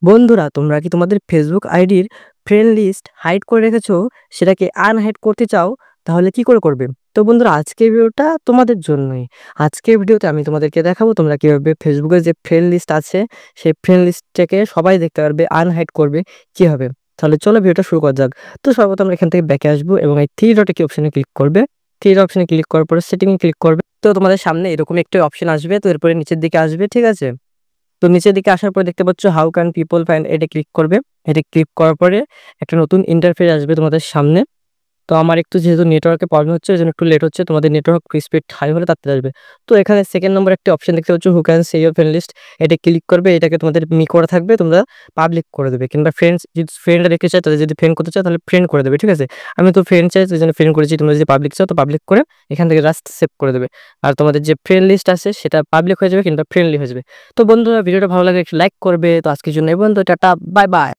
বন্ধুরা, তোমরা কি তোমাদের ফেসবুক আইডির ফ্রেন্ড লিস্ট হাইড করে রেখেছো? সেটাকে আনহাইড করতে চাও? তাহলে কি করে করবে? তো বন্ধুরা, আজকের ভিডিওটা তোমাদের জন্যই। আজকের ভিডিওতে আমি তোমাদেরকে দেখাবো তোমরা কিভাবে ফেসবুকের যে ফ্রেন্ড লিস্ট আছে সেই ফ্রেন্ড লিস্টটাকে সবাই দেখতে পারবে, আনহাইড করবে কিভাবে। তাহলে চলো ভিডিওটা শুরু করা যাক। তো সর্বপ্রথম এখান থেকে ব্যাকে আসবো এবং এই থ্রি ডটে কি অপশনে ক্লিক করবে। থ্রি ডট অপশনে ক্লিক করার পরে সেটিংয়ে ক্লিক করবে। তো তোমাদের সামনে এরকম একটা অপশন আসবে। তো এরপরে নিচের দিকে আসবে, ঠিক আছে? তো নিচের দিকে আসার পরে দেখতে পাচ্ছ হাউ ক্যান পিপল ফাইন্ড, এটা ক্লিক করবে। এটা ক্লিক করার পরে একটা নতুন ইন্টারফেস আসবে তোমাদের সামনে। তো আমার একটু যেহেতু নেটওয়ার্কের প্রবলেম হচ্ছে, এজন্য একটু লেট হচ্ছে। তোমাদের নেটওয়ার্ক স্পিড হাই হলে তাড়াতাড়ি আসবে। তো এখানে সেকেন্ড নম্বর একটা অপশন দেখতে পাচ্ছ, who can see your friend list, এটা ক্লিক করবে। এটাকে তোমাদের করা থাকবে, তোমরা পাবলিক করে দেবে, কিংবা ফ্রেন্ডস যদি ফ্রেন্ডরা দেখতে চায়, তাদের যদি ফ্রেন্ড করতে চায় তাহলে ফ্রেন্ড করে দেবে, ঠিক আছে? আমি তো ফ্রেন্ড চাই, সেই জন্য ফ্রেন্ড করেছি। তোমরা যদি পাবলিক চাও তো পাবলিক করে এখান থেকে জাস্ট সেভ করে দেবে। আর তোমাদের যে ফ্রেন্ড লিস্ট আছে সেটা পাবলিক হয়ে যাবে, কিংবা ফ্রেন্ডলি হয়ে যাবে। তো বন্ধুরা, ভিডিওটা ভালো লাগলে একটু লাইক করবে। তো আজকের জন্য এই পর্যন্ত, টাটা, বাই বাই।